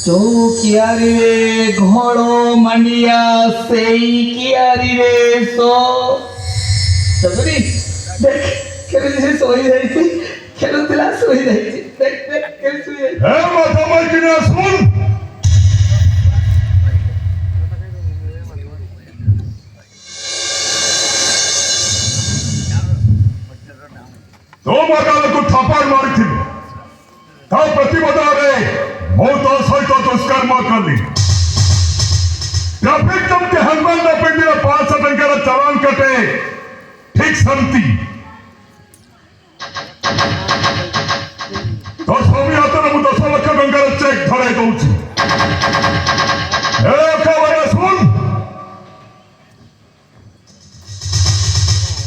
চৌকিয়ারি রে ঘর মানিয়া সেই কিয়ারি রে সবরি দেখ কেমন সই যাইছি খেলুଥିଲା সই যাইছি দেখ দেখ কেমন সই যাইছি হে মাথা মাইকিনা শুন तो मगालकु थापाड़ मारिथिलु ता प्रतिबद्धरे मो तो सहित दुष्कर्म कली ट्रैफिक जमती हेलमेट न पिंडिर 500 टंकार चलान कटे ठीक समती तो स्वामी हाथरे मु 10 लाख टंकार चेक धराई दउछि ए खबर सुन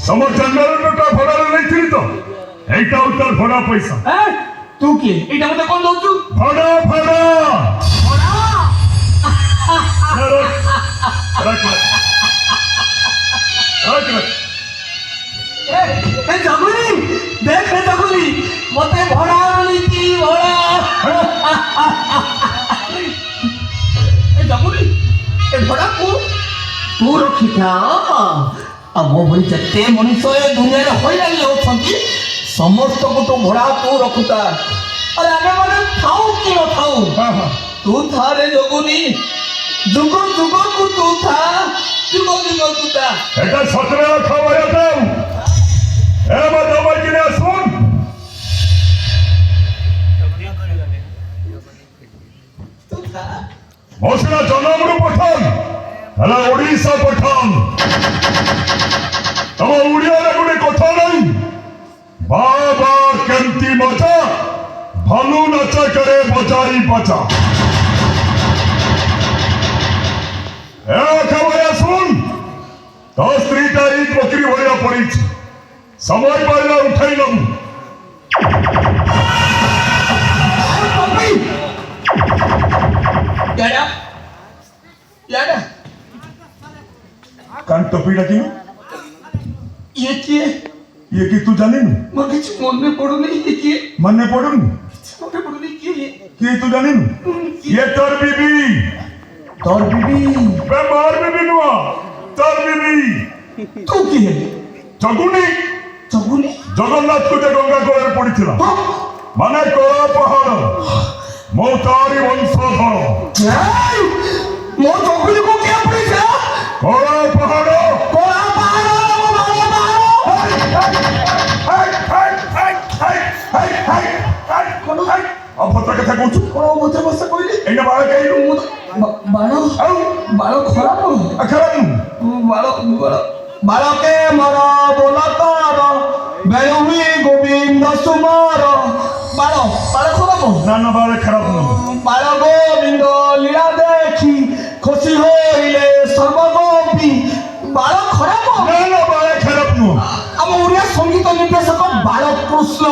तमर जनरेटरटा भड़ारे नैथिली तो এইটা উত্তর ভড়া পয়সা হ্যাঁ তুই কি এটা মতে কোন দউছু ভড়া ভড়া ভড়া রাখ এ জগুলি দেখ রে জগুলি মতে ভড়া বলি কি ভড়া এ জগুলি এ ভড়া কো তু রখিতা আমো বলি যেতে মনুষ্য এ দুনিয়ারে হইলালে অছন্তি समस्त को तो भड़ा तू रखुता अरे आगे माने थाऊ की न थाऊ हां हां तू था रे जोगुनी जुगो जुगो को तू था जुगो जुगो तू था এটা সতরে খবর দাও এ মাধব কিনা শুন तू था মশলা জনমরু পঠান হলা ওড়িশা পঠান তবে উড়িয়ারে গুনে কথা নাই बाबा केमती मजा भालू नचा करे बजाई बचा ए खबर सुन तो स्त्रीटा एक बकरी भरिया पड़ी समय पाइला उठाइलम याडा याडा कान टोपीटा की ये की ये की तू जाने नु मगे मन में पड़ो नहीं ये की मन में पड़ो नु मगे पड़ो नहीं की की तू जाने नु ये तोर बीबी बेमार बीबी नुआ तोर बीबी तू की है जगुनी जगुनी जगन्नाथ को जे गंगा कोरे पड़िथिला माने कोला पहाड़ मो तारी वंशधर मो जगुनी को क्या पड़ी था कोला पहाड़ अब पता कथा कहू कोन मते बस कहली एना बाळ कहलु बाळो बाळो खराब अखरन बाळो बाळो बाळो के मरा बोलतार बेलुई गोविंद सुमार बाळो बाळो खराब ना ना बाळ खराब न बाळो गोविंद लीला देखी खुशी होइले सर्वगोपी बाळो खराब ना ना बाळ खराब न ଆମ ଓଡ଼ିଆ ସଙ୍ଗୀତ ନିର୍ଦ୍ଦେଶକ ବାଳକୃଷ୍ଣ